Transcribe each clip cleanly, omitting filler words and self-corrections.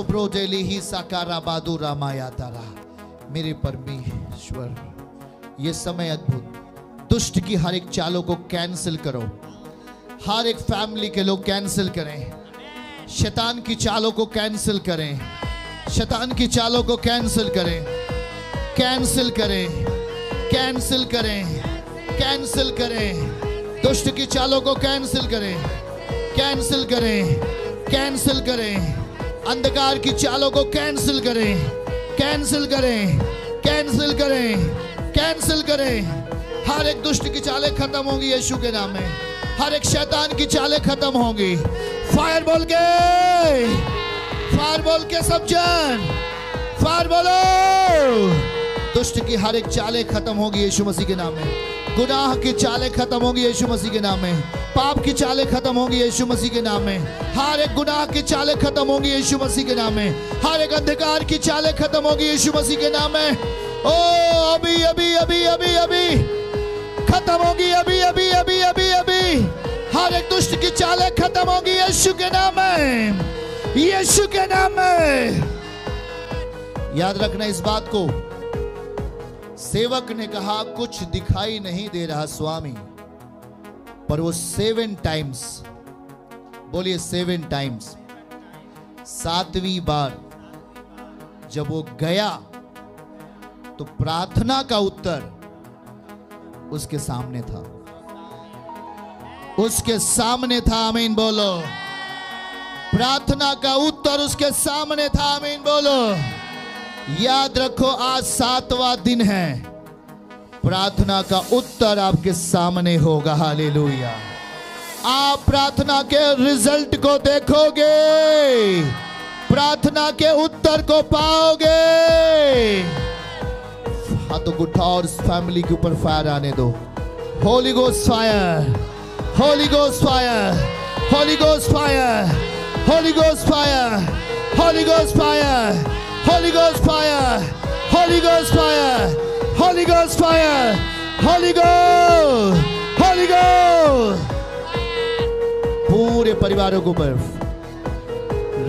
Bro daily ही साकारा बादू रामाया तारा। मेरे परमेश्वर, ये समय अद्भुत। दुष्ट की हर एक चालों को कैंसिल करो। हर एक फैमिली के लोग कैंसिल करें। शैतान की चालों को कैंसिल करें। शैतान की चालों को कैंसिल करें। कैंसिल करें, कैंसिल करें, कैंसिल करें। दुष्ट की चालों को कैंसिल करें, कैंसिल करें, कैंसिल करें। अंधकार की चालों को कैंसिल करें, कैंसिल करें, कैंसिल करें, कैंसिल करें। हर एक दुष्ट की चालें खत्म होंगी यीशु के नाम में। हर एक शैतान की चालें खत्म होंगी। फायर बोल के, फायर बोल के सब जन, फायर बोलो। दुष्ट की हर एक चालें खत्म होगी यीशु मसीह के नाम में। गुनाह की चालें खत्म होंगी यीशु मसीह के नाम में। पाप की चालें खत्म होंगी यीशु मसीह के नाम में। हर एक गुनाह की चालें खत्म होंगी यीशु मसीह के नाम में। हर एक अंधकार की चालें खत्म होगी यीशु मसीह के नाम में। ओ अभी अभी अभी अभी अभी खत्म होगी, अभी अभी अभी अभी अभी। हर एक दुष्ट की चालें खत्म होगी यीशु के नाम में, यीशु के नाम में। याद रखना इस बात को। सेवक ने कहा कुछ दिखाई नहीं दे रहा स्वामी, पर वो 7 टाइम्स, बोलिए 7 टाइम्स, 7वीं बार जब वो गया तो प्रार्थना का उत्तर उसके सामने था, उसके सामने था। आमीन बोलो। प्रार्थना का उत्तर उसके सामने था। आमीन बोलो। याद रखो, आज 7वां दिन है। प्रार्थना का उत्तर आपके सामने होगा। हालेलुया। आप प्रार्थना के रिजल्ट को देखोगे, प्रार्थना के उत्तर को पाओगे। हाथों को उठाओ और फैमिली के ऊपर फायर आने दो। Holi ghost fire, holy ghost fire, holy ghost fire, holy ghost fire, holy ghost fire, holy ghost fire, holy ghost fire, holy ghost fire, holy ghost, holy ghost. पूरे परिवारों के ऊपर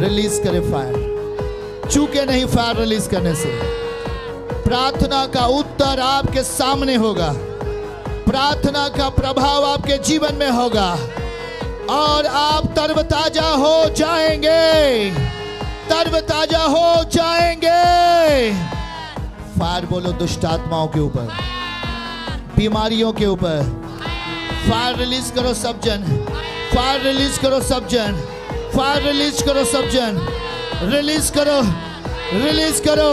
रिलीज करे फायर। चूके नहीं फायर रिलीज करने से। प्रार्थना का उत्तर आपके सामने होगा। प्रार्थना का प्रभाव आपके जीवन में होगा और आप तरोताजा हो जाएंगे, तरोताजा हो जाएंगे। फायर बोलो दुष्ट आत्माओं के ऊपर, बीमारियों के ऊपर। फायर रिलीज करो सब जन, फायर रिलीज करो सब जन, फायर रिलीज करो सब जन। रिलीज करो, रिलीज करो,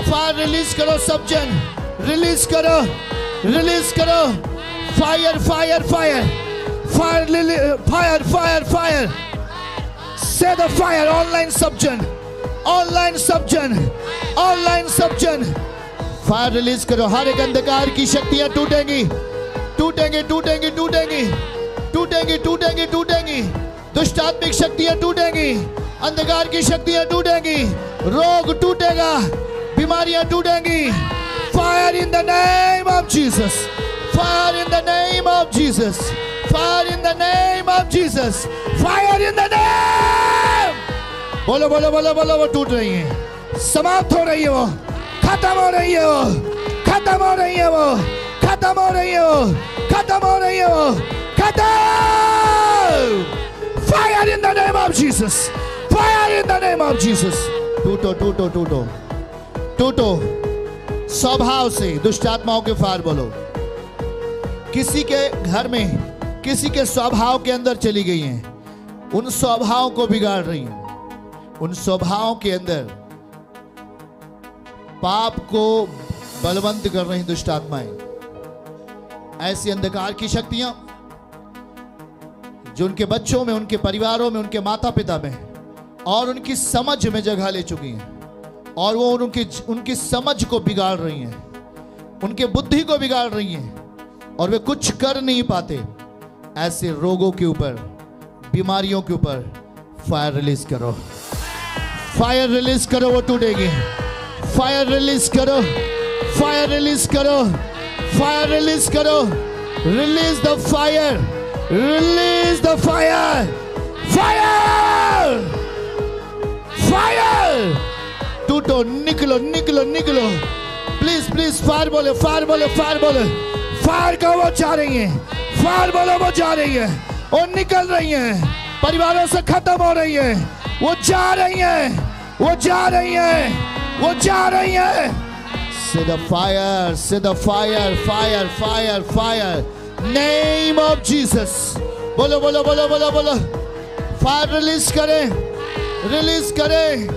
फायर रिलीज करो सब जन। रिलीज करो, रिलीज करो। Fire fire fire fire fire fire fire. से द फायर ऑनलाइन सब जन, ऑनलाइन सब जन, ऑनलाइन सब जन। फायर रिलीज करो। हर एक अंधकार की शक्तियां टूटेंगी, टूटेंगी, टूटेंगी, टूटेंगी, टूटेंगी, टूटेंगी, टूटेंगी। दुष्ट आत्मिक शक्तियां टूटेंगी, अंधकार की शक्तियां टूटेंगी, रोग टूटेगा, बीमारियां टूटेंगी। Fire in the name of Jesus, fire in the name of Jesus, fire in the name of Jesus, fire in the name. बोलो बोलो बोलो बोलो। वो टूट रही है, समाप्त हो रही है, वो खत्म हो रही है, वो खत्म हो रही है, वो खत्म हो रही है, वो खत्म हो रही है, वो खत्म। Fire in the name of Jesus, fire in the name of Jesus. टूटो टूटो टूटो टूटो स्वभाव से। दुष्ट आत्माओं के फायर बोलो। किसी के घर में, किसी के स्वभाव के अंदर चली गई हैं, उन स्वभाव को बिगाड़ रही हैं। उन स्वभाव के अंदर पाप को बलवंत कर रही दुष्ट आत्माएं। ऐसी अंधकार की शक्तियां जो उनके बच्चों में, उनके परिवारों में, उनके माता पिता में और उनकी समझ में जगह ले चुकी हैं और वो उनकी समझ को बिगाड़ रही हैं, उनके बुद्धि को बिगाड़ रही हैं और वे कुछ कर नहीं पाते। ऐसे रोगों के ऊपर, बीमारियों के ऊपर फायर रिलीज करो, फायर रिलीज करो। वो टूटेगी। फायर रिलीज करो, फायर रिलीज करो, फायर रिलीज करो। Release the fire, release the fire, fire, fire. टूटो, निकलो निकलो निकलो। प्लीज प्लीज फायर बोले, फायर बोले, फायर बोले, फायर का वो जा रही है, फायर बोलो वो जा रही है, वो निकल रही है, परिवारों से खत्म हो रही है, वो जा रही है, वो जा रही है, वो जा रही है। See the fire, see the fire, fire, fire, fire. Name of Jesus. बोलो बोलो बोलो बोलो बोलो। फायर रिलीज करें, रिलीज करें,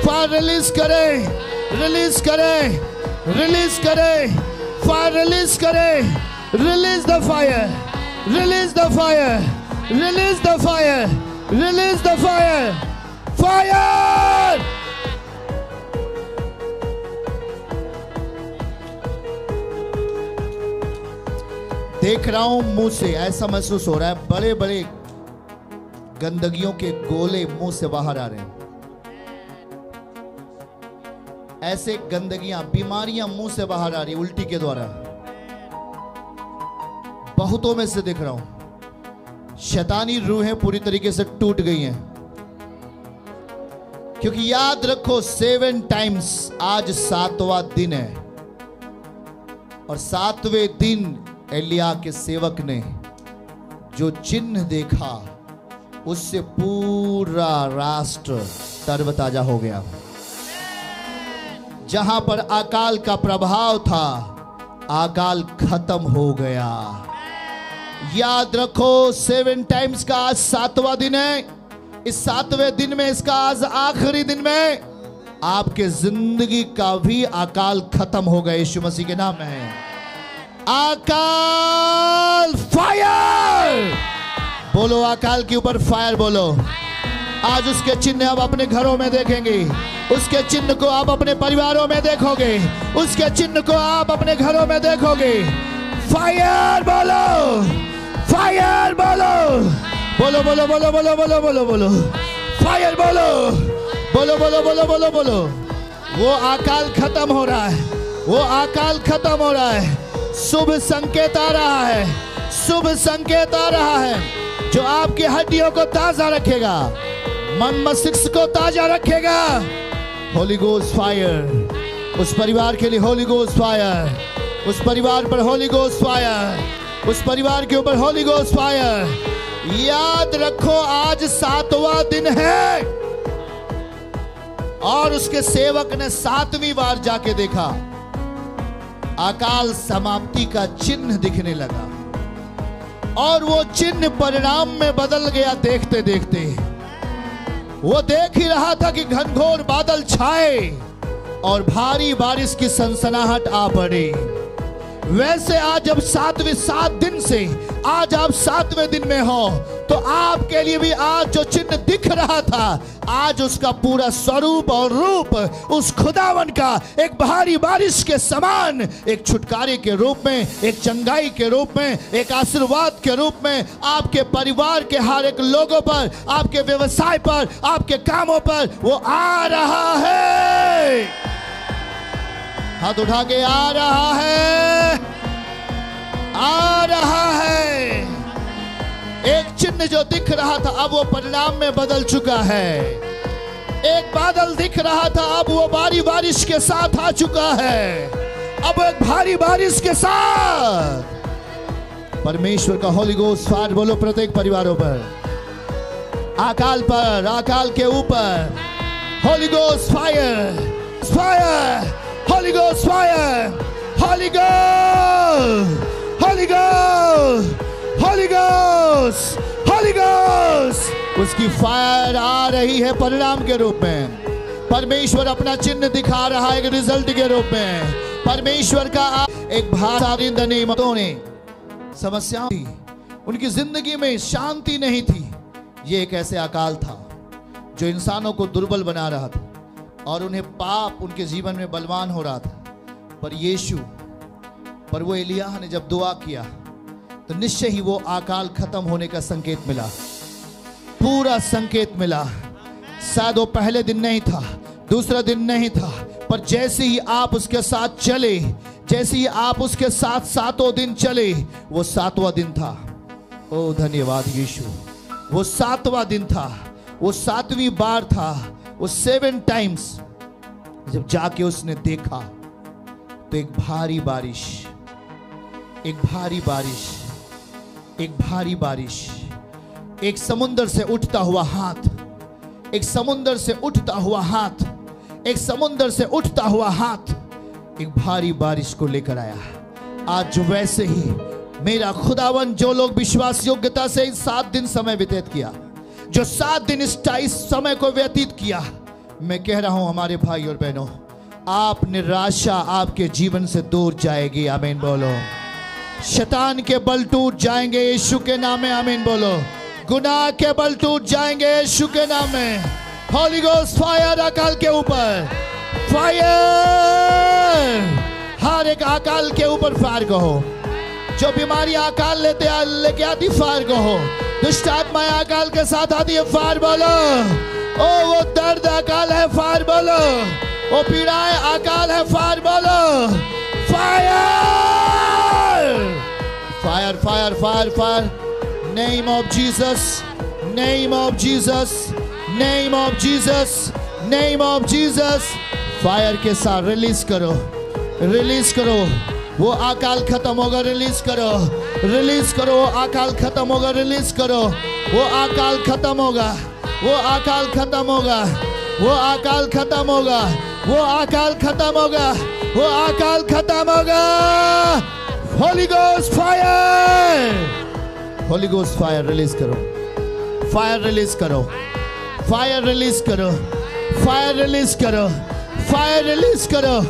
फायर रिलीज करें, रिलीज करें, रिलीज करें, फायर रिलीज करें, release the fire, release the fire, release the fire, release the fire, fire. देख रहा हूं मुंह से ऐसा महसूस हो रहा है, बड़े बड़े गंदगियों के गोले मुंह से बाहर आ रहे हैं। ऐसे गंदगियां, बीमारियां मुंह से बाहर आ रही है उल्टी के द्वारा। बहुतों में से देख रहा हूं शैतानी रूहें पूरी तरीके से टूट गई हैं। क्योंकि याद रखो 7 टाइम्स आज 7वां दिन है, और 7वें दिन एलिया के सेवक ने जो चिन्ह देखा उससे पूरा राष्ट्र तरोताजा हो गया। जहां पर अकाल का प्रभाव था, अकाल खत्म हो गया। याद रखो 7 टाइम्स का आज 7वां दिन है। इस 7वें दिन में, इसका आज आखिरी दिन में आपके जिंदगी का भी अकाल खत्म हो गया। यीशु मसीह के नाम में अकाल फायर बोलो, अकाल के ऊपर फायर बोलो। आज उसके चिन्ह आप अपने घरों में देखेंगे, उसके चिन्ह को आप अपने परिवारों में देखोगे, उसके चिन्ह को आप अपने घरों में देखोगे। फायर बोलो, फायर बोलो, बोलो बोलो बोलो बोलो बोलो बोलो बोलो, फायर बोलो, बोलो बोलो बोलो बोलो बोलो। वो अकाल खत्म हो रहा है, वो अकाल खत्म हो रहा है। शुभ संकेत आ रहा है, शुभ संकेत आ रहा है जो आपकी हड्डियों को ताजा रखेगा, मन मस्तिष्क को ताजा रखेगा। होली गोस्ट फायर उस परिवार के लिए, होली गोस्ट फायर उस परिवार पर, होली गोस्ट फायर उस परिवार के ऊपर, होली गोस्ट फायर। याद रखो आज 7वां दिन है, और उसके सेवक ने 7वीं बार जाके देखा, अकाल समाप्ति का चिन्ह दिखने लगा, और वो चिन्ह परिणाम में बदल गया। देखते देखते वो देख ही रहा था कि घनघोर बादल छाए और भारी बारिश की सनसनाहट आ पड़ी। वैसे आज जब 7 दिन से आज आप 7वें दिन में हो, तो आपके लिए भी आज जो चिन्ह दिख रहा था, आज उसका पूरा स्वरूप और रूप उस खुदावन का एक भारी बारिश के समान, एक छुटकारे के रूप में, एक चंगाई के रूप में, एक आशीर्वाद के रूप में आपके परिवार के हर एक लोगों पर, आपके व्यवसाय पर, आपके कामों पर वो आ रहा है। हाथ उठा के आ रहा है, आ रहा है। एक चिन्ह जो दिख रहा था अब वो परिणाम में बदल चुका है। एक बादल दिख रहा था अब वो भारी बारिश के साथ आ चुका है। अब एक भारी बारिश के साथ परमेश्वर का होली गोस्ट फायर बोलो प्रत्येक परिवारों पर, अकाल पर, अकाल के ऊपर। Holy ghost fire, fire, holy ghost fire, holy ghost, holy ghost, holy ghost, holy ghost. उसकी फायर आ रही है परिणाम के रूप में। परमेश्वर अपना चिन्ह दिखा रहा है एक रिजल्ट के रूप में। परमेश्वर का एक भाषा ने समस्याओं थी, उनकी जिंदगी में शांति नहीं थी। ये एक ऐसे अकाल था जो इंसानों को दुर्बल बना रहा था और उन्हें पाप उनके जीवन में बलवान हो रहा था। पर वो एलिया ने जब दुआ किया तो निश्चय ही वो अकाल खत्म होने का संकेत मिला, पूरा संकेत मिला। शायद वो पहले दिन नहीं था, दूसरा दिन नहीं था, पर जैसे ही आप उसके साथ चले, जैसे ही आप उसके साथ 7 दिन चले, वो 7वां दिन था। ओ धन्यवाद यीशु, वो 7वां दिन था, वो 7वीं बार था, वो 7 टाइम्स जब जाके उसने देखा तो एक भारी बारिश, एक भारी बारिश, एक भारी बारिश, एक समुंदर से उठता हुआ हाथ, एक समुंदर से उठता हुआ हाथ, एक समुंदर से उठता हुआ हाथ एक भारी बारिश को लेकर आया। आज वैसे ही मेरा खुदावन, जो लोग विश्वास योग्यता से इन 7 दिन समय व्यतीत किया, जो 7 दिन इस समय को व्यतीत किया, मैं कह रहा हूं हमारे भाई और बहनों, आप निराशा आपके जीवन से दूर जाएगी। आमीन बोलो। शैतान के बल टूट जाएंगे यीशु के नाम में। आमीन बोलो। गुनाह के बल टूट जाएंगे यीशु के नाम में। होली गोस्ट फायर अकाल के ऊपर, फायर, हर एक अकाल के ऊपर फायर कहो। जो बीमारी अकाल लेके आती फायर कहो। दुष्ट आत्माएं अकाल के साथ आती है, फायर बोलो। ओ वो दर्द अकाल है, फायर बोलो। वो पीड़ाएं अकाल है, फायर बोलो। Fire, fire, fire, fire, fire. Name of Jesus, name of Jesus, name of Jesus, name of Jesus। Fire के साथ रिलीज करो, रिलीज करो। वो अकाल खत्म होगा, रिलीज करो, रिलीज करो। वो अकाल खत्म होगा, रिलीज करो। वो अकाल खत्म होगा, वो अकाल खत्म होगा, वो अकाल खत्म होगा, वो अकाल खत्म होगा, वो अकाल खत्म होगा। Holi ghost fire, holy ghost fire release करो, फायर रिलीज करो, फायर रिलीज करो, फायर रिलीज करो, फायर रिलीज करो,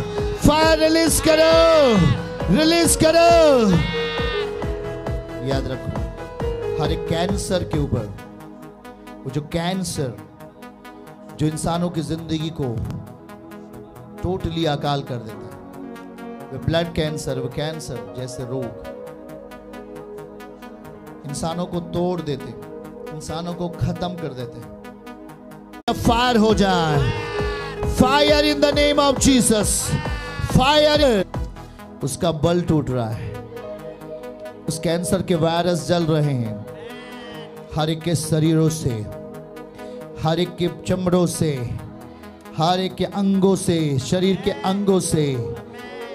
फायर रिलीज करो, रिलीज करो। याद रखो, हर एक कैंसर के ऊपर, वो जो कैंसर जो इंसानों की जिंदगी को टोटली अकाल कर देता है, वो ब्लड कैंसर, वो कैंसर जैसे रोग इंसानों को तोड़ देते, इंसानों को खत्म कर देते। फायर हो जाए, fire in the name of Jesus, fire. उसका बल टूट रहा है, उस कैंसर के वायरस जल रहे हैं हर एक के शरीरों से, हर एक के चमड़ों से, हर एक के अंगों से, शरीर के अंगों से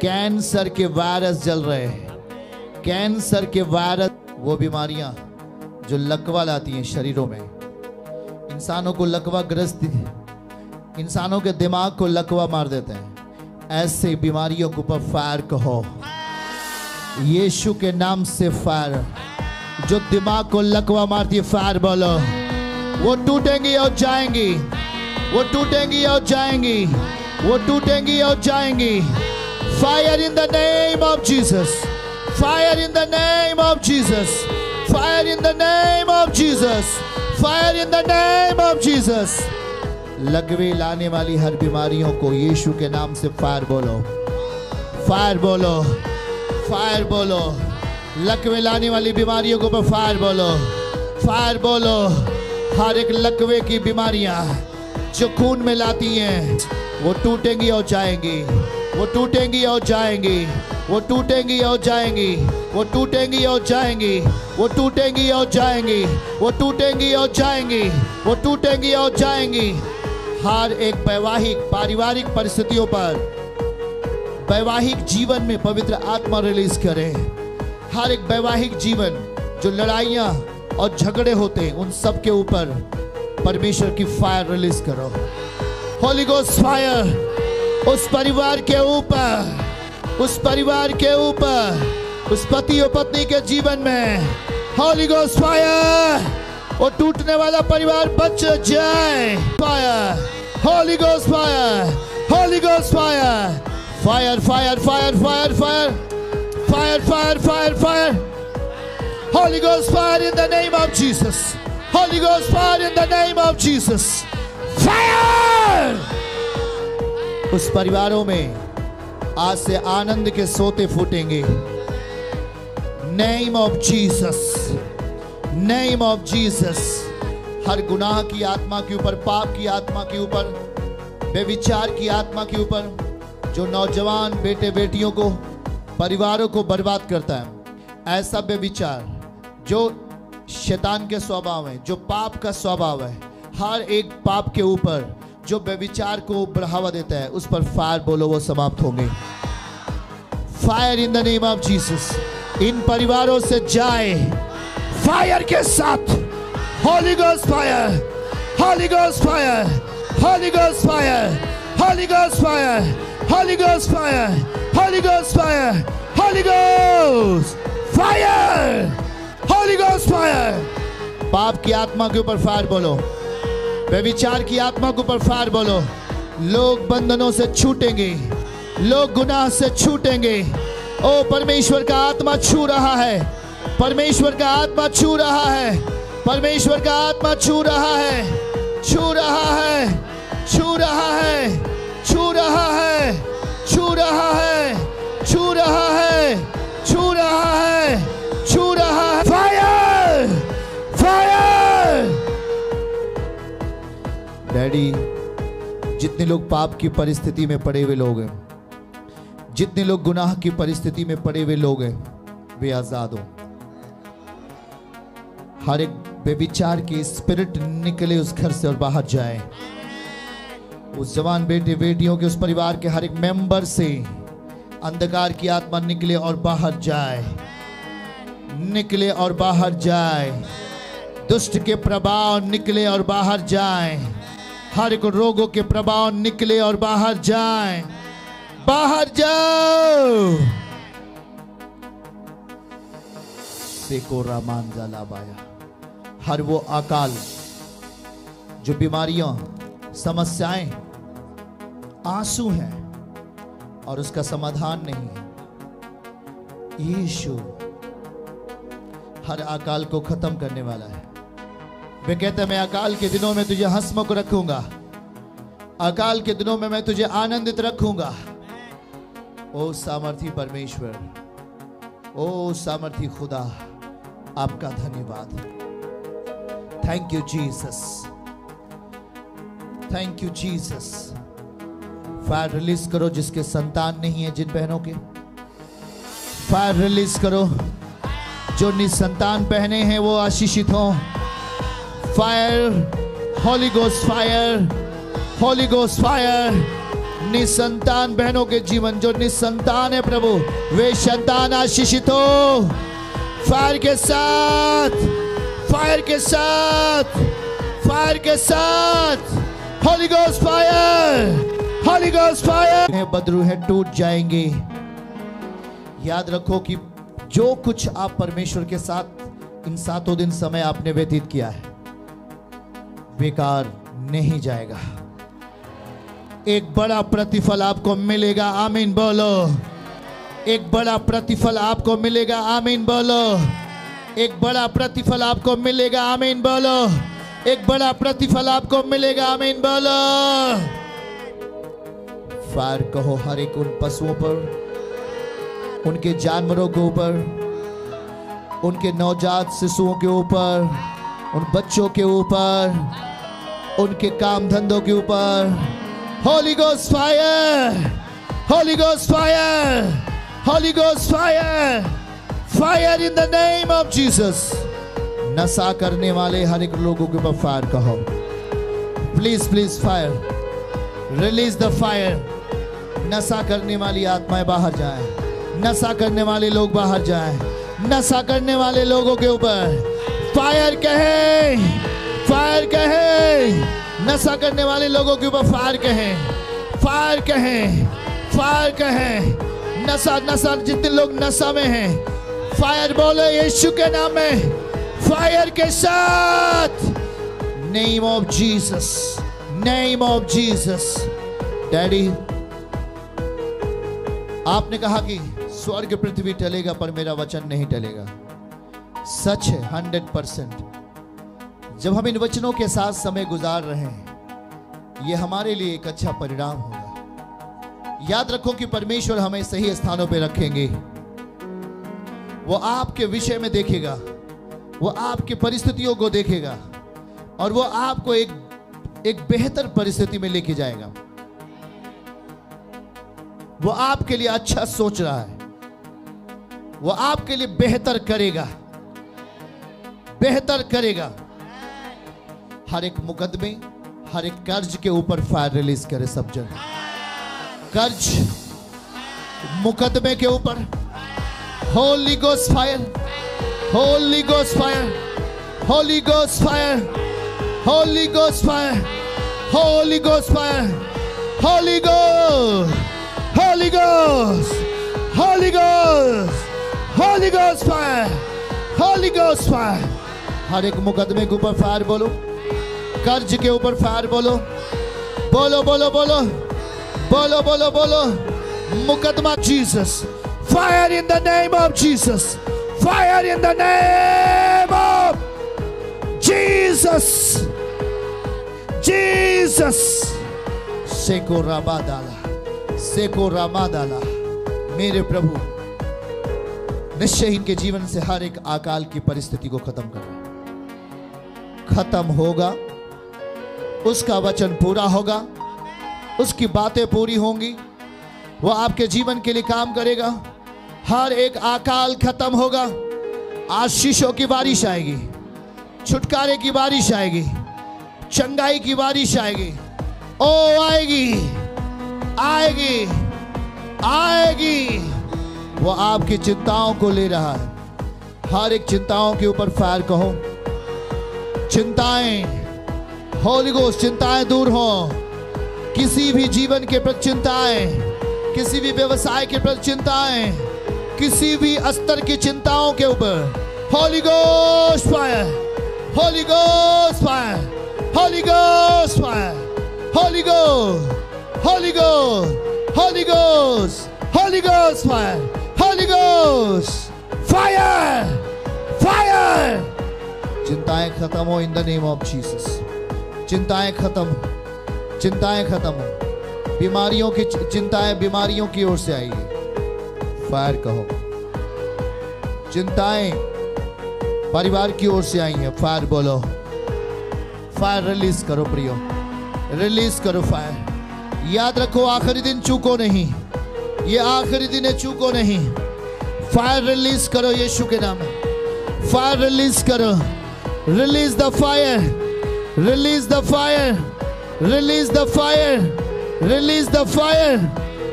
कैंसर के वायरस जल रहे हैं। कैंसर के वायरस, वो बीमारियां जो लकवा लाती हैं शरीरों में, इंसानों को लकवा ग्रस्त, इंसानों के दिमाग को लकवा मार देते हैं, ऐसे बीमारियों के ऊपर फायर कहो यीशु के नाम से। फायर जो दिमाग को लकवा मारती है, फायर बोलो। वो टूटेंगी और जाएंगी, वो टूटेंगी और जाएंगी, वो टूटेंगी और जाएंगी। Fire in the name of Jesus, fire in the name of Jesus, fire in the name of Jesus, fire in the name of Jesus। लगवे लाने वाली हर बीमारियों को यीशु के नाम से फायर बोलो, फायर बोलो, फायर बोलो। लकवे लाने वाली बीमारियों को फायर बोलो, फायर बोलो। हर एक लकवे की बीमारियां जो खून में लाती हैं, वो टूटेंगी और जाएंगी, वो टूटेंगी और जाएंगी, वो टूटेंगी और जाएंगी, वो टूटेंगी और जाएंगी, वो टूटेंगी और जाएंगी, वो टूटेंगी और जाएंगी, वो टूटेंगी और जाएंगी। हर एक वैवाहिक पारिवारिक परिस्थितियों पर, वैवाहिक जीवन में पवित्र आत्मा रिलीज करे। हर एक वैवाहिक जीवन जो लड़ाइयाँ और झगड़े होते हैं, उन सब के ऊपर परमेश्वर की फायर रिलीज करो। होली गोस्ट फायर उस परिवार के ऊपर, उस परिवार के ऊपर, उस पति और पत्नी के जीवन में होली गोस्ट फायर। वो टूटने वाला परिवार बच जाए। Fire, holy ghost fire, holy ghost fire, fire, fire, fire, fire, fire, fire, fire, fire, fire. Holy ghost fire in the name of Jesus, holy ghost fire in the name of Jesus. Fire उस परिवारों में आज से आनंद के सोते फूटेंगे। Name of Jesus, name of Jesus. हर गुनाह की आत्मा के ऊपर, पाप की आत्मा के ऊपर, बेविचार की आत्मा के ऊपर, जो नौजवान बेटे बेटियों को, परिवारों को बर्बाद करता है, ऐसा बेविचार जो शैतान के स्वभाव है, जो पाप का स्वभाव है, हर एक पाप के ऊपर जो व्यभिचार को बढ़ावा देता है उस पर फायर बोलो, वो समाप्त होंगे। Fire in the name of Jesus. इन परिवारों से जाए फायर के साथ। Holy ghost fire, holy ghost fire, holy ghost fire, holy ghost fire, holy ghost fire, holy ghost fire, holy ghost fire, holy ghost fire. पाप की आत्मा के ऊपर फायर बोलो, व्यभिचार की आत्मा के ऊपर फायर बोलो। लोग बंधनों से छूटेंगे, लोग गुनाह से छूटेंगे। ओ परमेश्वर का आत्मा छू रहा है, परमेश्वर का आत्मा छू रहा है, परमेश्वर का आत्मा छू रहा है, छू रहा है, छू रहा है, छू रहा है, छू रहा है, छू रहा है, छू रहा है, छू रहा है। Fire, fire. डैडी, जितने लोग पाप की परिस्थिति में पड़े हुए लोग हैं, जितने लोग गुनाह की परिस्थिति में पड़े हुए लोग हैं, वे आजाद हो। हर एक बेविचार की स्पिरिट निकले उस घर से और बाहर जाए। उस जवान बेटे बेटियों के, उस परिवार के हर एक मेंबर से अंधकार की आत्मा निकले और बाहर जाए, निकले और बाहर जाए। दुष्ट के प्रभाव निकले और बाहर जाए। हर एक रोगों के प्रभाव निकले और बाहर जाए। बाहर जाओ। सेको रामान जलाबाया। हर वो अकाल, जो बीमारियां, समस्याएं, आंसू हैं और उसका समाधान नहीं है, यीशु हर अकाल को खत्म करने वाला है। वे कहते हैं, मैं अकाल के दिनों में तुझे हंसमुख रखूंगा, अकाल के दिनों में मैं तुझे आनंदित रखूंगा। ओ सामर्थी परमेश्वर, ओ सामर्थी खुदा, आपका धन्यवाद। Thank you Jesus, thank you Jesus. Fire release करो जिसके संतान नहीं है, जिन बहनों के फायर रिलीज करो। जो निसंतान बहने हैं वो आशीषित हों। Fire, holy ghost fire, holy ghost fire. निसंतान बहनों के जीवन, जो निसंतान है प्रभु, वे संतान आशीषित हो। फायर के साथ, फायर के साथ, फायर के साथ। Holy ghost fire, holy ghost fire. Badru है टूट जाएंगे। याद रखो कि जो कुछ आप परमेश्वर के साथ इन 7 दिन समय आपने व्यतीत किया है, बेकार नहीं जाएगा। एक बड़ा प्रतिफल आपको मिलेगा। आमीन बोलो। एक बड़ा प्रतिफल आपको मिलेगा। आमीन बोलो। एक बड़ा प्रतिफल आपको मिलेगा। आमीन बोलो। एक बड़ा प्रतिफल आपको मिलेगा। आमीन बोलो। फायर कहो हर एक उन पशुओं पर, उनके जानवरों के ऊपर, उनके नवजात शिशुओं के ऊपर, उन बच्चों के ऊपर, उनके काम धंधों के ऊपर। Holy ghost fire, holy ghost fire, holy ghost fire, fire in the name of Jesus. नशा करने वाले हर एक लोगों के ऊपर फायर कहो। Please please fire, release the fire. नशा करने वाली आत्माएं बाहर जाएं, नशा करने वाले लोग बाहर जाएं, नशा करने वाले लोगों के ऊपर फायर कहे, फायर कहे। नशा करने वाले लोगों के ऊपर फायर कहें, फायर कहें, फायर कहें। नशा, नशा, जितने लोग नशा में हैं, फायर बोलो यीशु के नाम में। फायर के साथ, name of Jesus, name of Jesus. Daddy, आपने कहा कि स्वर्ग पृथ्वी टलेगा पर मेरा वचन नहीं टलेगा। सच है 100%। जब हम इन वचनों के साथ समय गुजार रहे हैं, ये हमारे लिए एक अच्छा परिणाम होगा। याद रखो कि परमेश्वर हमें सही स्थानों पे रखेंगे। वो आपके विषय में देखेगा, वो आपकी परिस्थितियों को देखेगा और वो आपको एक बेहतर परिस्थिति में लेके जाएगा। वो आपके लिए अच्छा सोच रहा है, वो आपके लिए बेहतर करेगा, बेहतर करेगा। हर एक मुकदमे, हर एक कर्ज के ऊपर फायर रिलीज करे सब जन। कर्ज, मुकदमे के ऊपर holy ghost fire, holy ghost fire, holy ghost fire, holy ghost fire, holy ghost fire, holy ghost, holy ghost, holy ghost, holy ghost fire, holy ghost fire. हर एक मुकदमे के ऊपर फायर बोलो, कर्ज के ऊपर फायर बोलो, बोलो बोलो बोलो बोलो बोलो बोलो। मुकदमा Jesus, fire in the name of Jesus, fire in the name of Jesus, Jesus. सेको रामादाला, सेको रामादाला। मेरे प्रभु, निश्चय इनके जीवन से हर एक अकाल की परिस्थिति को खत्म करो। खत्म होगा, उसका वचन पूरा होगा, उसकी बातें पूरी होंगी, वो आपके जीवन के लिए काम करेगा। हर एक अकाल खत्म होगा। आशीषों की बारिश आएगी, छुटकारे की बारिश आएगी, चंगाई की बारिश आएगी। ओ आएगी, आएगी, आएगी। वो आपकी चिंताओं को ले रहा है। हर एक चिंताओं के ऊपर फायर कहो। चिंताएं, होली गोस्ट, चिंताएं दूर हो। किसी भी जीवन के प्रति चिंताएं, किसी भी व्यवसाय के प्रति चिंताएं, किसी भी स्तर की चिंताओं के ऊपर holy ghost fire, holy ghost fire, holy ghost fire, holy ghost, holy ghost, holy ghost, holy ghost fire, holy ghost fire, fire. चिंताएं खत्म हो इन द नेम ऑफ जीसस। चिंताएं खत्म हो, चिंताएं खत्म हो। बीमारियों की चिंताएं बीमारियों की ओर से आएगी। फायर कहो। चिंताएं परिवार की ओर से आई हैं। फायर बोलो। फायर रिलीज करो प्रियो, रिलीज करो फायर। याद रखो, आखिरी दिन चूको नहीं, ये आखिरी दिन है, चूको नहीं। फायर रिलीज करो यीशु के नाम में। फायर रिलीज करो। Release the fire, release the fire, release the fire, release the fire,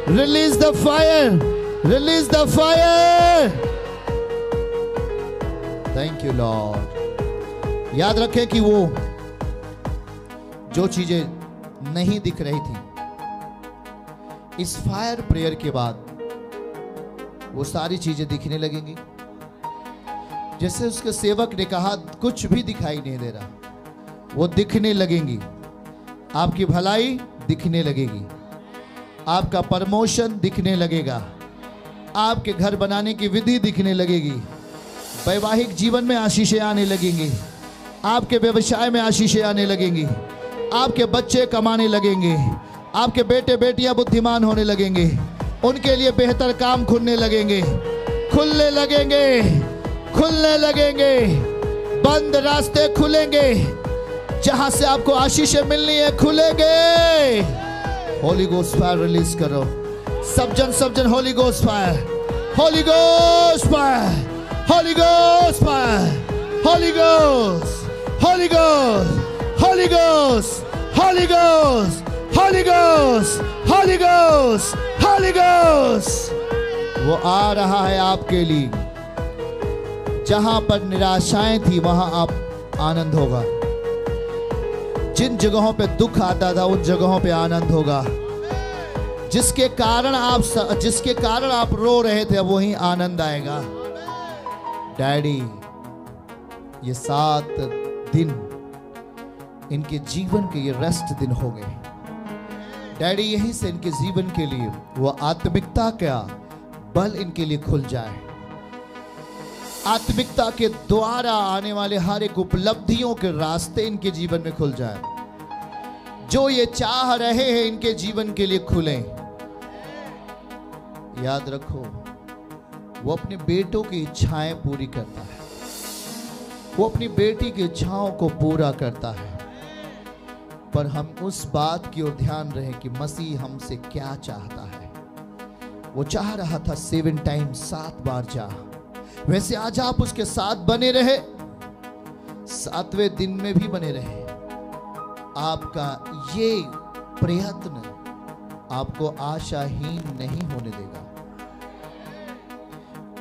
release the fire, release the fire. Thank you Lord. याद रखें कि वो जो चीजें नहीं दिख रही थी, इस फायर प्रेयर के बाद वो सारी चीजें दिखने लगेंगी। जैसे उसके सेवक ने कहा, कुछ भी दिखाई नहीं दे रहा, वो दिखने लगेंगी। आपकी भलाई दिखने लगेगी, आपका प्रमोशन दिखने लगेगा, आपके घर बनाने की विधि दिखने लगेगी, वैवाहिक जीवन में आशीषें आने लगेंगी, आपके व्यवसाय में आशीषें आने लगेंगी, आपके बच्चे कमाने लगेंगे, आपके बेटे बेटियां बुद्धिमान होने लगेंगे, उनके लिए बेहतर काम खुलने लगेंगे, खुलने लगेंगे, खुलने लगेंगे। बंद रास्ते खुलेंगे, जहां से आपको आशीषें मिलनी है, खुलेंगे। होली गोस्ट फायर रिलीज करो। सब जन Holi ghost fire, holy ghost fire, holy ghost fire, holy ghost, holy ghost, holy ghost, holy ghost, holy ghost, holy ghost, holy ghost. वो आ रहा है आपके लिए। जहां पर निराशाएं थी, वहां आप आनंद होगा। जिन जगहों पे दुख आता था, उन जगहों पे आनंद होगा। जिसके कारण आप रो रहे थे, वहीं आनंद आएगा। डैडी, ये 7 दिन इनके जीवन के ये रेस्ट दिन हो गए। डैडी, यहीं से इनके जीवन के लिए वो आत्मिकता का बल इनके लिए खुल जाए। आत्मिकता के द्वारा आने वाले हर एक उपलब्धियों के रास्ते इनके जीवन में खुल जाए। जो ये चाह रहे हैं, इनके जीवन के लिए खुले। याद रखो, वो अपने बेटों की इच्छाएं पूरी करता है, वो अपनी बेटी की इच्छाओं को पूरा करता है। पर हम उस बात की ओर ध्यान रहे कि मसीह हमसे क्या चाहता है। वो चाह रहा था 7 टाइम 7 बार जा। वैसे आज आप उसके साथ बने रहे, 7वें दिन में भी बने रहे। आपका ये प्रयत्न आपको आशाहीन नहीं होने देगा,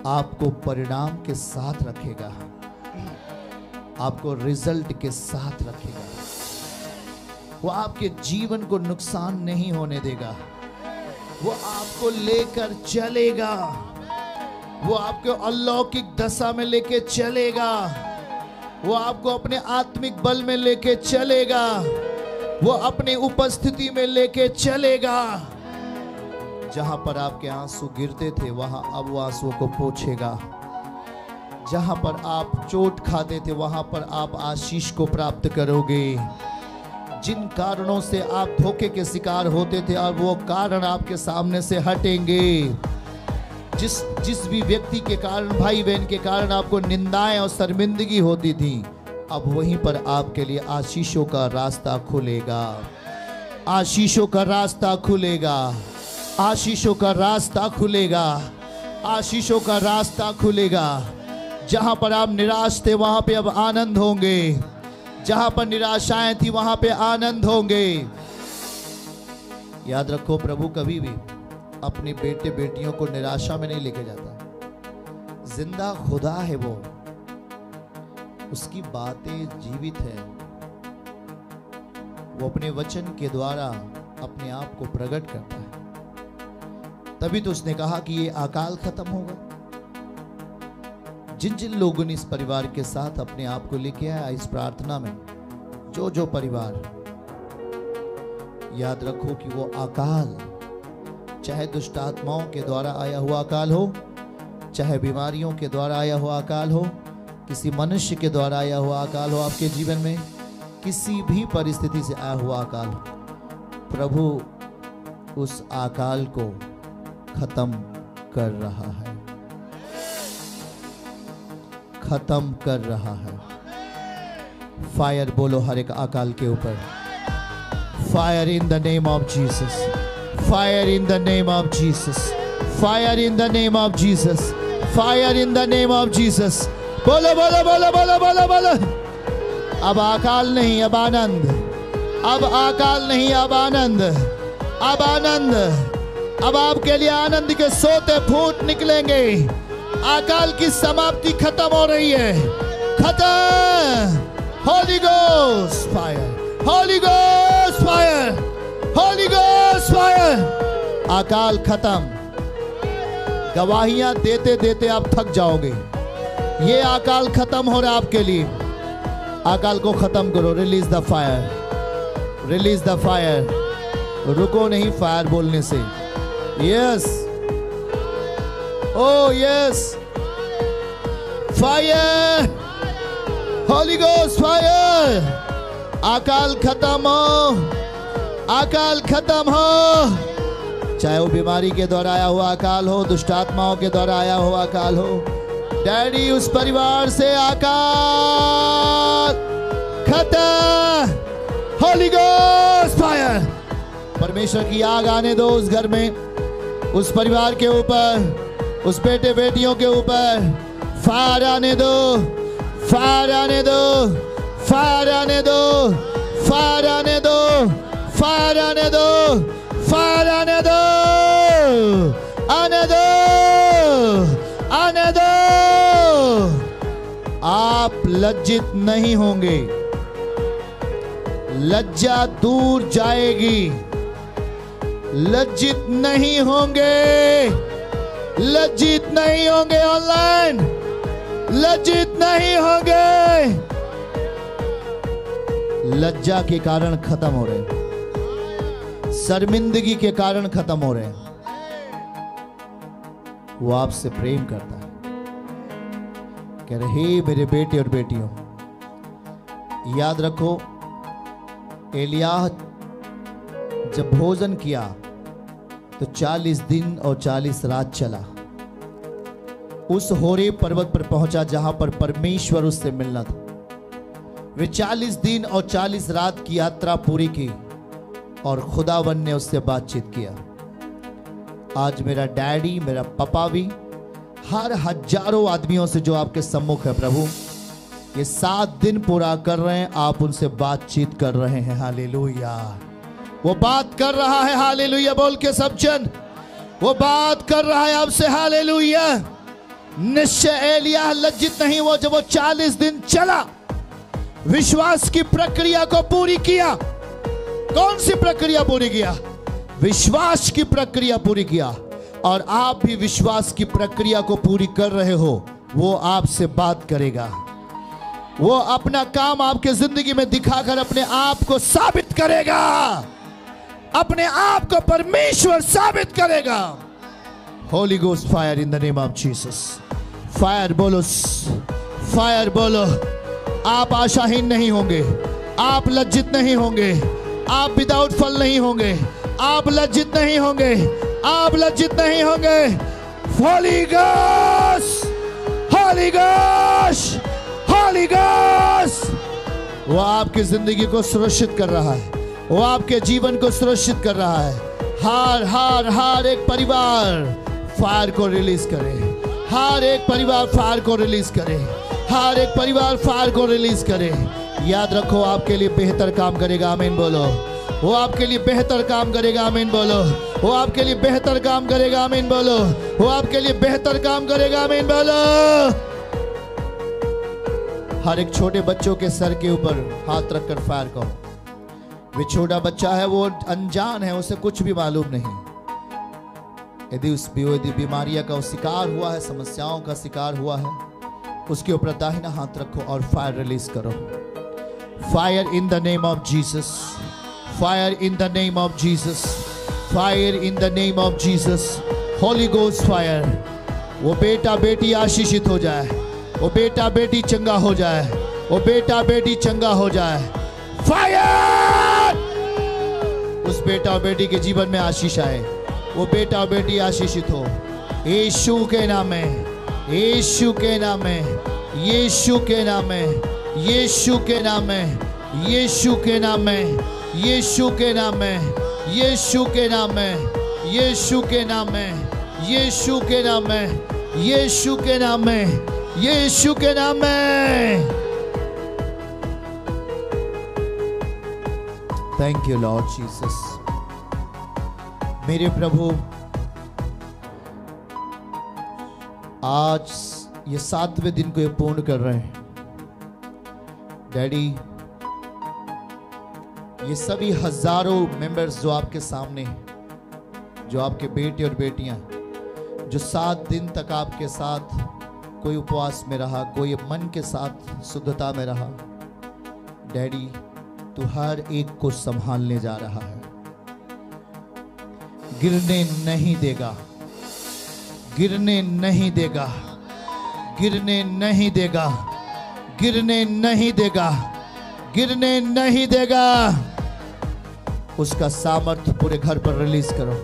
आपको परिणाम के साथ रखेगा, आपको रिजल्ट के साथ रखेगा। वो आपके जीवन को नुकसान नहीं होने देगा, वो आपको लेकर चलेगा, वो आपको अलौकिक दशा में लेके चलेगा, वो आपको अपने आत्मिक बल में लेके चलेगा, वो अपनी उपस्थिति में लेके चलेगा। जहां पर आपके आंसू गिरते थे वहां अब वो आंसुओं को पोंछेगा, जहां पर आप चोट खाते थे वहां पर आप आशीष को प्राप्त करोगे। जिन कारणों से आप धोखे के शिकार होते थे अब वो कारण आपके सामने से हटेंगे। जिस भी व्यक्ति के कारण, भाई बहन के कारण आपको निंदाएं और शर्मिंदगी होती थी, अब वहीं पर आपके लिए आशीषों का रास्ता खुलेगा, आशीषों का रास्ता खुलेगा, आशीषों का रास्ता खुलेगा, आशीषों का रास्ता खुलेगा। जहां पर आप निराश थे वहां पे अब आनंद होंगे, जहां पर निराशाएं थी वहां पे आनंद होंगे। याद रखो, प्रभु कभी भी अपने बेटे बेटियों को निराशा में नहीं लेके जाता। जिंदा खुदा है वो, उसकी बातें जीवित है, वो अपने वचन के द्वारा अपने आप को प्रकट करता है। तभी तो उसने कहा कि ये अकाल खत्म होगा। जिन जिन लोगों ने इस परिवार के साथ अपने आप को लेके आया इस प्रार्थना में, जो परिवार, याद रखो कि वो अकाल, चाहे दुष्ट आत्माओं के द्वारा आया हुआ अकाल हो, चाहे बीमारियों के द्वारा आया हुआ अकाल हो, किसी मनुष्य के द्वारा आया हुआ अकाल हो, आपके जीवन में किसी भी परिस्थिति से आया हुआ अकाल, प्रभु उस अकाल को खत्म कर रहा है, खत्म कर रहा है। फायर बोलो हर एक अकाल के ऊपर, fire in the name of Jesus, fire in the name of Jesus, fire in the name of Jesus, fire in the name of Jesus. बोलो बोलो बोलो बोलो बोलो बोलो। अब अकाल नहीं, अब आनंद, अब अकाल नहीं, अब आनंद, अब आनंद, अब आपके लिए आनंद के सोते फूट निकलेंगे। अकाल की समाप्ति खत्म हो रही है, खत्म। Holi ghost fire, holy ghost fire, holy ghost fire. अकाल खत्म। गवाहियां देते देते आप थक जाओगे। ये अकाल खत्म हो रहा है आपके लिए। अकाल को खत्म करो। Release the fire, release the fire. रुको नहीं फायर बोलने से। यस, ओ yes, fire, holy ghost fire. अकाल खत्म हो, अकाल खत्म हो। चाहे वो बीमारी के द्वारा आया हुआ अकाल हो, दुष्ट आत्माओं के द्वारा आया हुआ अकाल हो, डैडी उस परिवार से अकाल खत्म। Holi ghost fire. परमेश्वर की आग आने दो उस घर में, उस परिवार के ऊपर, उस बेटे बेटियों के ऊपर। फायर आने दो, फायर आने दो, फायर आने दो, फायर आने दो, फायर आने दो, फायर आने दो, आने दो, आने दो। आप लज्जित नहीं होंगे, लज्जा दूर जाएगी। लज्जित नहीं होंगे, लज्जित नहीं होंगे। ऑनलाइन लज्जित नहीं होंगे। लज्जा के कारण खत्म हो रहे, शर्मिंदगी के कारण खत्म हो रहे। वो आपसे प्रेम करता है, कह रहे हे मेरे बेटे और बेटियों। याद रखो, एलियाह जब भोजन किया तो 40 दिन और 40 रात चला। उस होरेब पर्वत पर पहुंचा जहां पर परमेश्वर उससे मिलना था। वे 40 दिन और 40 रात की यात्रा पूरी की और खुदावन ने उससे बातचीत किया। आज मेरा डैडी, मेरा पापा भी हर हजारों आदमियों से जो आपके सम्मुख है प्रभु, ये 7 दिन पूरा कर रहे हैं, आप उनसे बातचीत कर रहे हैं। हालेलुया। वो बात कर रहा है। हालेलुया बोल के सब जन, वो बात कर रहा है आपसे। हालेलुया। निश्चय एलिय्याह लज्जित नहीं हुआ जब वो 40 दिन चला, विश्वास की प्रक्रिया को पूरी किया। कौन सी प्रक्रिया पूरी किया? विश्वास की प्रक्रिया पूरी किया। और आप भी विश्वास की प्रक्रिया को पूरी कर रहे हो। वो आपसे बात करेगा। वो अपना काम आपके जिंदगी में दिखाकर अपने आप को साबित करेगा। अपने आप को परमेश्वर साबित करेगा। Holi ghost fire in the name of Jesus. Fire बोलो, फायर बोलो। आप आशाहीन नहीं होंगे, आप लज्जित नहीं होंगे, आप विदाउट फल नहीं होंगे, आप लज्जित नहीं होंगे, आप लज्जित नहीं होंगे। Holi ghost, holy ghost, holy ghost. वो आपकी जिंदगी को सुरक्षित कर रहा है, वो आपके जीवन को सुरक्षित कर रहा है। हर एक परिवार फायर को रिलीज करे। हर एक परिवार फायर को रिलीज करे। हर एक परिवार फायर को रिलीज करे। याद रखो, आपके लिए बेहतर काम करेगा। आमीन बोलो। वो आपके लिए बेहतर काम करेगा। आमीन बोलो। वो आपके लिए बेहतर काम करेगा। आमीन बोलो। वो आपके लिए बेहतर काम करेगा। आमीन बोलो। हर एक छोटे बच्चों के सर के ऊपर हाथ रखकर फायर करो। वे छोटा बच्चा है, वो अनजान है, उसे कुछ भी मालूम नहीं। यदि बीमारियां का शिकार हुआ है, समस्याओं का शिकार हुआ है, उसके ऊपर दाहिना हाथ रखो और फायर रिलीज करो। Fire in the name of Jesus. Fire in the name of Jesus. Fire in the name of Jesus. Holy ghost fire. वो बेटा बेटी आशीषित हो जाए। वो बेटा बेटी चंगा हो जाए। वो बेटा बेटी चंगा हो जाए। फायर। उस बेटा और बेटी के जीवन में आशीष आए। वो बेटा और बेटी आशीषित हो यीशु के नाम में, यीशु के नाम में, यीशु के नाम में, यीशु के नाम में, यीशु के नाम में, यीशु के नाम में, यीशु के नाम में, यीशु के नाम में, यीशु के नाम में, यीशु के नाम में, यीशु के नाम में। Thank you Lord Jesus. मेरे प्रभु, आज ये 7वें दिन को ये पूर्ण कर रहे हैं डैडी। ये सभी हजारों मेंबर्स जो आपके सामने, जो आपके बेटे और बेटियां, जो 7 दिन तक आपके साथ, कोई उपवास में रहा, कोई मन के साथ शुद्धता में रहा, डैडी तू हर एक को संभालने जा रहा है। गिरने नहीं देगा, गिरने नहीं देगा, गिरने नहीं देगा, गिरने नहीं देगा, गिरने नहीं देगा। उसका सामर्थ्य पूरे घर पर रिलीज करो।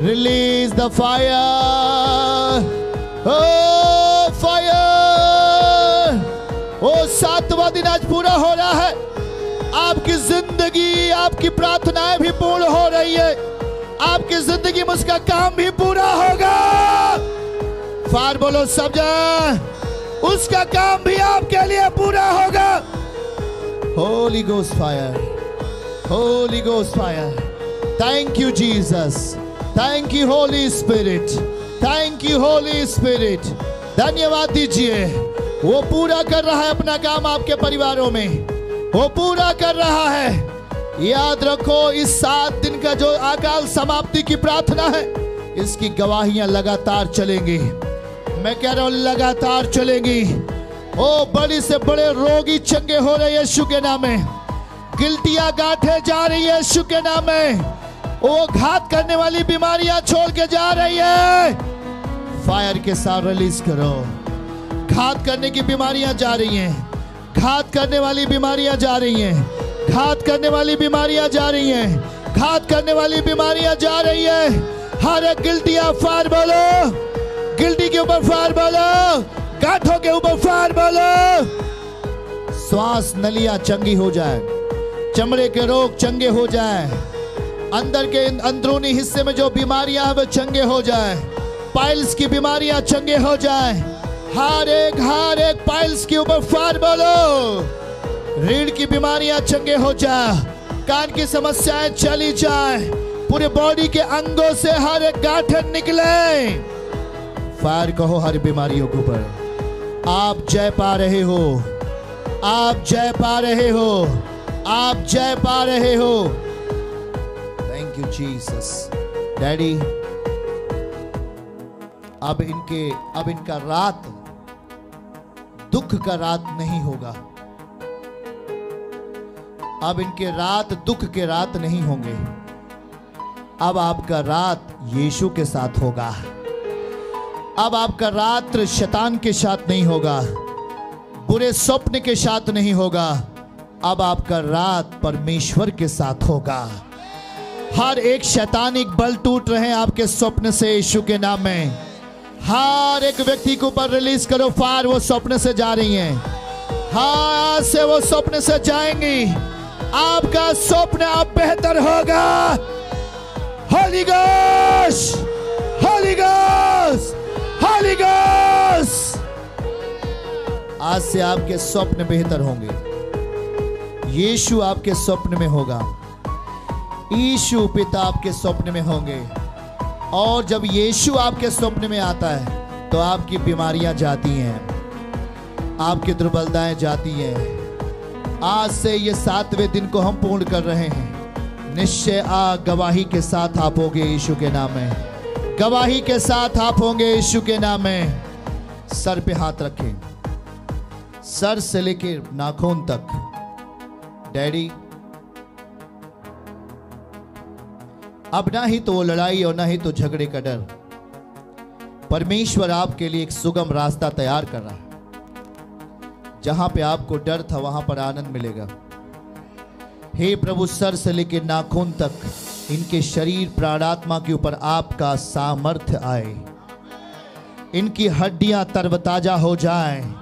रिलीज द फायर, ओ फायर। ओ 7वां दिन आज पूरा हो रहा है। आपकी जिंदगी, आपकी प्रार्थनाएं भी पूर्ण हो रही है। आपकी जिंदगी में उसका काम भी पूरा होगा। फायर बोलो सब जन, उसका काम भी आपके लिए पूरा होगा। Holi ghost fire, holy ghost fire. Thank you Jesus, thank you Holi spirit, thank you Holi spirit. धन्यवाद दीजिए। वो पूरा कर रहा है अपना काम आपके परिवारों में, वो पूरा कर रहा है। याद रखो, इस 7 दिन का जो अकाल समाप्ति की प्रार्थना है, इसकी गवाहियां लगातार चलेंगी। मैं कह रहा हूं लगातार चलेंगी। ओ बड़ी से बड़े रोगी चंगे हो रहे यीशु के नाम में। गिल्टियां गांठे जा रही है यीशु के नाम में। वो घात करने वाली बीमारियां छोड़ के जा रही है। फायर के साथ रिलीज करो। घात करने की बीमारियां जा रही हैं, घात करने वाली बीमारियां जा रही हैं, घात करने वाली बीमारियां जा रही हैं, घात करने वाली बीमारियां जा रही है। हर एक गिल्टियां फायर बोलो, गिल्टी के ऊपर फायर बोलो, गांठों के ऊपर फायर बोलो। श्वास नलियां चंगी हो जाए, चमड़े के रोग चंगे हो जाए, अंदर के अंदरूनी हिस्से में जो बीमारियां हैं वो चंगे हो जाए, पाइल्स की बीमारियां चंगे हो जाए। हर एक पाइल्स के ऊपर फायर बोलो। रीढ़ की बीमारियां चंगे हो जाए, कान की समस्याएं चली जाए, पूरे बॉडी के अंगों से हर एक गांठन निकले। फायर कहो हर बीमारियों के ऊपर। आप जय पा रहे हो, आप जय पा रहे हो, आप जय पा रहे हो। Thank you Jesus. डैडी अब इनका रात दुख का रात नहीं होगा। अब इनके रात दुख के रात नहीं होंगे। अब आपका रात यीशु के साथ होगा। अब आपका रात शैतान के साथ नहीं होगा, बुरे स्वप्न के साथ नहीं होगा। अब आपका रात परमेश्वर के साथ होगा। हर एक शैतानिक बल टूट रहे हैं आपके स्वप्न से यीशु के नाम में। हर एक व्यक्ति के ऊपर रिलीज करो फायर। वो स्वप्न से जा रही हैं, हाँ से वो स्वप्न से जाएंगी। आपका स्वप्न अब बेहतर होगा। Holi ghost, holy ghost, holy ghost. आज से आपके स्वप्न बेहतर होंगे। यीशु आपके स्वप्न में होगा, यीशु पिता आपके स्वप्न में होंगे। और जब यीशु आपके स्वप्न में आता है तो आपकी बीमारियां जाती हैं, आपकी दुर्बलताएं जाती हैं। आज से ये 7वें दिन को हम पूर्ण कर रहे हैं। निश्चय गवाही के साथ आप होंगे यीशु के नाम में। गवाही के साथ आप होंगे यीशु के नाम में। सर पे हाथ रखें, सर से लेके नाखून तक। डैडी अब ना ही तो वो लड़ाई और ना ही तो झगड़े का डर। परमेश्वर आपके लिए एक सुगम रास्ता तैयार कर रहा है। जहां पे आपको डर था वहां पर आनंद मिलेगा। हे प्रभु, सर से लेकर नाखून तक इनके शरीर प्राणात्मा के ऊपर आपका सामर्थ्य आए। इनकी हड्डियां तरोताजा हो जाएं,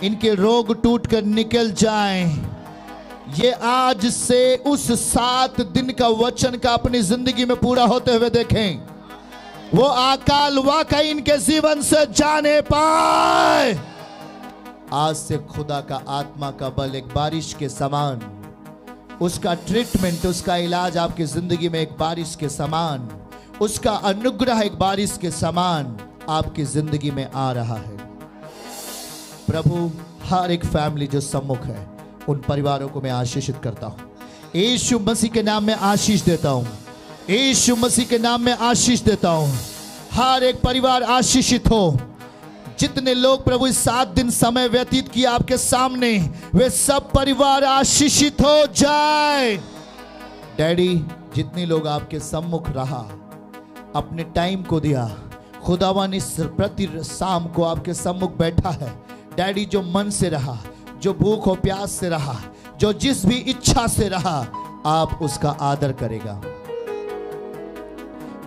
इनके रोग टूटकर निकल जाएं। ये आज से उस 7 दिन का वचन का अपनी जिंदगी में पूरा होते हुए देखें। वो अकाल वाकई इनके जीवन से जाने पाए। आज से खुदा का आत्मा का बल एक बारिश के समान, उसका ट्रीटमेंट, उसका इलाज आपकी जिंदगी में एक बारिश के समान, उसका अनुग्रह एक बारिश के समान आपकी जिंदगी में आ रहा है। प्रभु हर एक फैमिली जो सम्मुख है उन परिवारों को मैं आशीषित करता हूं। यीशु मसीह के नाम में आशीष देता हूं, यीशु मसीह के नाम में आशीष देता हूं। हर एक परिवार आशीषित हो। जितने लोग प्रभु इस 7 दिन समय व्यतीत किया आपके सामने, वे सब परिवार आशीषित हो जाए। डैडी जितने लोग आपके सम्मुख रहा, अपने टाइम को दिया, खुदावन इस प्रति शाम को आपके सम्मुख बैठा है। डैडी जो मन से रहा, जो भूख और प्यास से रहा, जो जिस भी इच्छा से रहा, आप उसका आदर करेगा।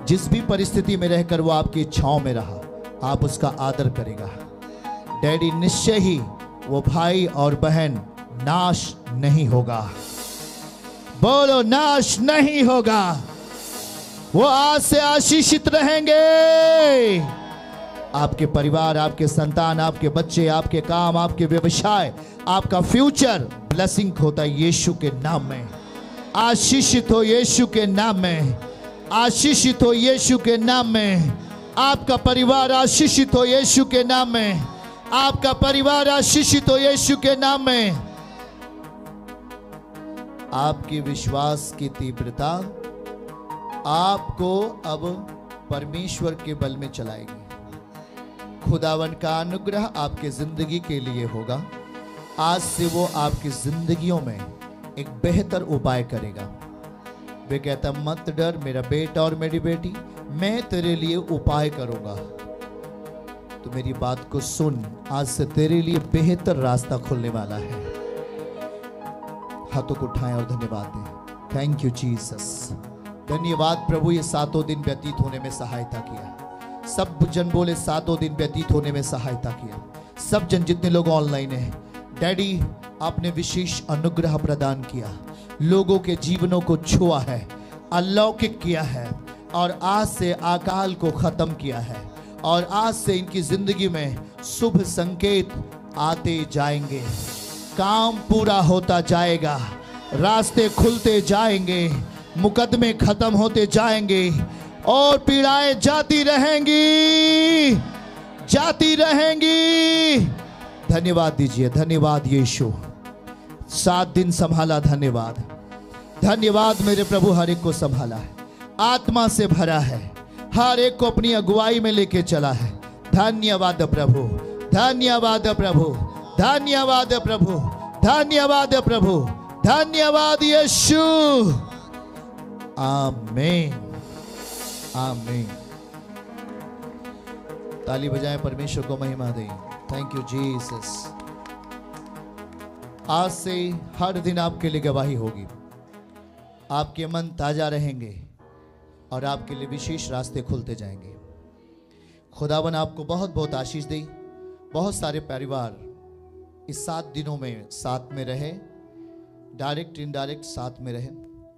जिस भी परिस्थिति में रहकर वो आपकी इच्छाओं में रहा, आप उसका आदर करेगा। डैडी निश्चय ही वो भाई और बहन नाश नहीं होगा। बोलो नाश नहीं होगा। वो आज से आशीषित रहेंगे। आपके परिवार, आपके संतान, आपके बच्चे, आपके काम, आपके व्यवसाय, आपका फ्यूचर ब्लेसिंग होता है यीशु के नाम में। आशीषित हो यीशु के नाम में, आशीषित हो यीशु के नाम में। आपका परिवार आशीषित हो यीशु के नाम में, आपका परिवार आशीषित हो यीशु के नाम में। आपके विश्वास की तीव्रता आपको अब परमेश्वर के बल में चलाएगी। खुदावन का अनुग्रह आपके जिंदगी के लिए होगा। आज से वो आपकी जिंदगियों में एक बेहतर उपाय करेगा। वे कहता मत डर मेरा बेटा और मेरी बेटी, मैं तेरे लिए उपाय करूंगा। तो मेरी बात को सुन, आज से तेरे लिए बेहतर रास्ता खुलने वाला है। हाथों को उठाएं और धन्यवाद दें। Thank you Jesus. धन्यवाद प्रभु, ये 7 दिन व्यतीत होने में सहायता किया। सब जन बोले 7 दिन व्यतीत होने में सहायता किया। सब जन जितने लोग ऑनलाइन हैं, डैडी आपने विशेष अनुग्रह प्रदान किया, लोगों के जीवनों को छुआ है, अलौकिक किया है और आज से अकाल को खत्म किया है। और आज से इनकी जिंदगी में शुभ संकेत आते जाएंगे, काम पूरा होता जाएगा, रास्ते खुलते जाएंगे, मुकदमे खत्म होते जाएंगे और पीड़ाएं जाती रहेंगी, जाती रहेंगी। धन्यवाद दीजिए। धन्यवाद यीशु, 7 दिन संभाला। धन्यवाद, धन्यवाद मेरे प्रभु, हर एक को संभाला है, आत्मा से भरा है, हर एक को अपनी अगुवाई में लेके चला है। धन्यवाद प्रभु, धन्यवाद प्रभु, धन्यवाद प्रभु, धन्यवाद प्रभु, धन्यवाद यीशु। आमीन, आमीन। ताली बजाएं, परमेश्वर को महिमा दें। Thank you Jesus. आज से हर दिन आपके लिए गवाही होगी, आपके मन ताजा रहेंगे और आपके लिए विशेष रास्ते खुलते जाएंगे। खुदावन आपको बहुत बहुत आशीष दे। बहुत सारे परिवार इस 7 दिनों में साथ में रहे, डायरेक्ट इनडायरेक्ट साथ में रहे।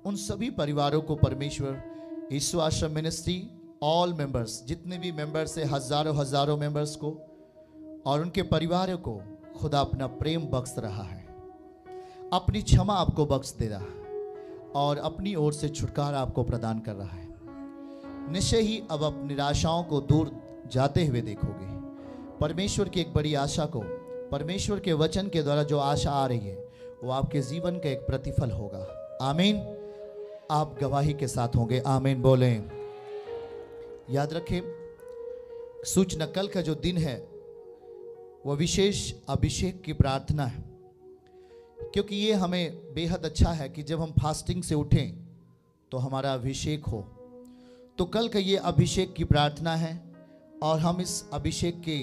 उन सभी परिवारों को परमेश्वर यीशु आश्रम मिनिस्ट्री ऑल मेंबर्स, जितने भी मेंबर्स है, हजारों हजारों मेंबर्स को और उनके परिवारों को खुदा अपना प्रेम बख्श रहा है, अपनी क्षमा आपको बख्श दे रहा है और अपनी ओर से छुटकारा आपको प्रदान कर रहा है। निश्चय ही अब आप निराशाओं को दूर जाते हुए देखोगे। परमेश्वर की एक बड़ी आशा को, परमेश्वर के वचन के द्वारा जो आशा आ रही है वो आपके जीवन का एक प्रतिफल होगा। आमीन। आप गवाही के साथ होंगे। आमीन बोलें। याद रखें, सूचना कल का जो दिन है वो विशेष अभिषेक की प्रार्थना है, क्योंकि ये हमें बेहद अच्छा है कि जब हम फास्टिंग से उठें तो हमारा अभिषेक हो। तो कल का ये अभिषेक की प्रार्थना है और हम इस अभिषेक के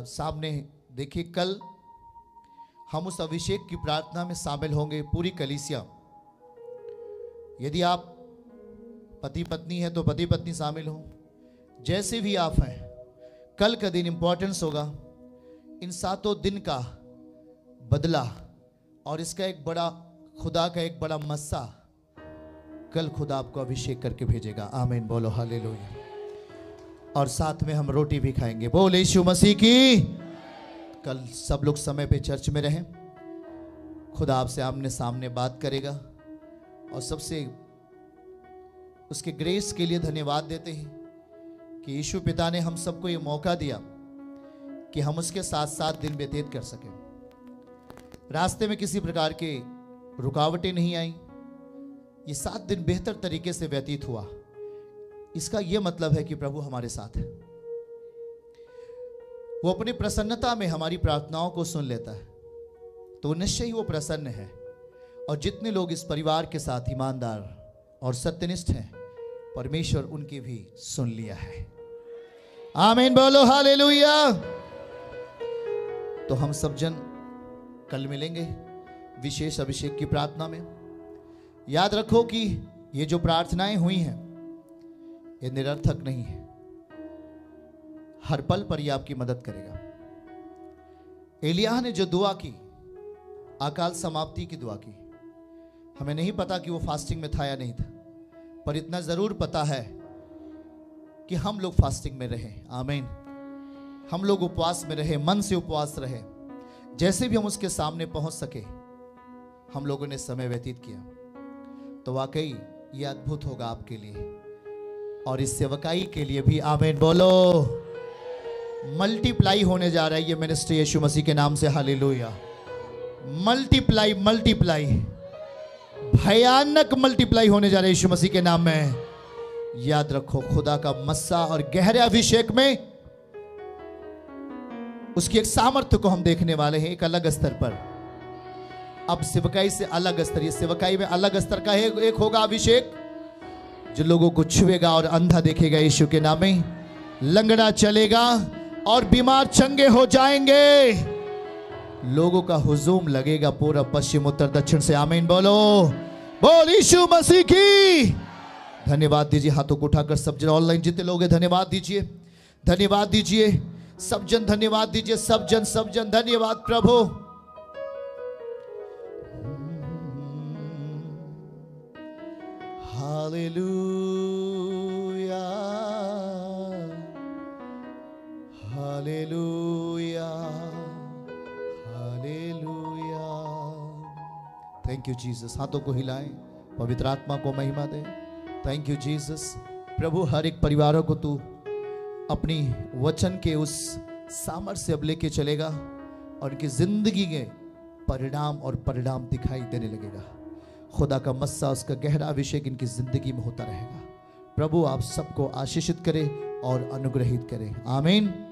सामने देखिए, कल हम उस अभिषेक की प्रार्थना में शामिल होंगे, पूरी कलीसिया। यदि आप पति पत्नी हैं तो पति पत्नी शामिल हो, जैसे भी आप हैं। कल का दिन इंपॉर्टेंस होगा, इन 7 दिन का बदला और इसका एक बड़ा, खुदा का एक बड़ा मस्सा कल खुदा आपको अभिषेक करके भेजेगा। आमीन बोलो हालेलुया। और साथ में हम रोटी भी खाएंगे। बोल यीशु मसीह की। कल सब लोग समय पे चर्च में रहें। खुदा आपसे आमने सामने बात करेगा और सबसे उसके ग्रेस के लिए धन्यवाद देते हैं कि यीशु पिता ने हम सबको ये मौका दिया कि हम उसके साथ 7 दिन व्यतीत कर सकें। रास्ते में किसी प्रकार के रुकावटें नहीं आई। ये 7 दिन बेहतर तरीके से व्यतीत हुआ। इसका यह मतलब है कि प्रभु हमारे साथ है। वो अपनी प्रसन्नता में हमारी प्रार्थनाओं को सुन लेता है, तो निश्चय ही वो प्रसन्न है। और जितने लोग इस परिवार के साथ ईमानदार और सत्यनिष्ठ हैं, परमेश्वर उनकी भी सुन लिया है। आमीन बोलो हालेलुया। तो हम सब जन कल मिलेंगे विशेष अभिषेक की प्रार्थना में। याद रखो कि ये जो प्रार्थनाएं हुई हैं ये निरर्थक नहीं है, हर पल पर ये आपकी मदद करेगा। एलिय्याह ने जो दुआ की, अकाल समाप्ति की दुआ की, हमें नहीं पता कि वो फास्टिंग में था या नहीं था, पर इतना जरूर पता है कि हम लोग फास्टिंग में रहे। आमीन। हम लोग उपवास में रहे, मन से उपवास रहे। जैसे भी हम उसके सामने पहुंच सके हम लोगों ने समय व्यतीत किया। तो वाकई ये अद्भुत होगा आपके लिए और इस सेवकाई के लिए भी। आमीन बोलो। मल्टीप्लाई होने जा रहा है ये मिनिस्ट्री यीशु मसीह के नाम से। हालेलुया। मल्टीप्लाई, मल्टीप्लाई, भयानक मल्टीप्लाई होने जा रहा है यीशु मसीह के नाम में। याद रखो, खुदा का मस्सा और गहरे अभिषेक में उसकी एक सामर्थ्य को हम देखने वाले हैं, एक अलग स्तर पर। अब सेवकाई से अलग स्तर, ये सेवकाई में अलग स्तर का है। एक होगा अभिषेक जो लोगों को छुएगा और अंधा देखेगा यीशु के नाम में, लंगड़ा चलेगा और बीमार चंगे हो जाएंगे। लोगों का हुजूम लगेगा पूरब पश्चिम उत्तर दक्षिण से। आमीन बोलो। बोल यीशु मसीह की। धन्यवाद दीजिए हाथों को उठाकर सब जन। ऑनलाइन जितने लोग हैं धन्यवाद दीजिए, धन्यवाद दीजिए सब जन, धन्यवाद दीजिए सब जन, सब जन। धन्यवाद प्रभु। Hallelujah, thank you Jesus. हाथों को हिलाएं, पवित्र आत्मा को महिमा दें। Thank you Jesus. प्रभु हर एक परिवारों को तू अपनी वचन के उस सामर्थ्य से अब लेके चलेगा और उनकी जिंदगी के परिणाम दिखाई देने लगेगा। खुदा का मस्सा, उसका गहरा अभिषेक इनकी जिंदगी में होता रहेगा। प्रभु आप सबको आशीषित करे और अनुग्रहित करे। आमीन।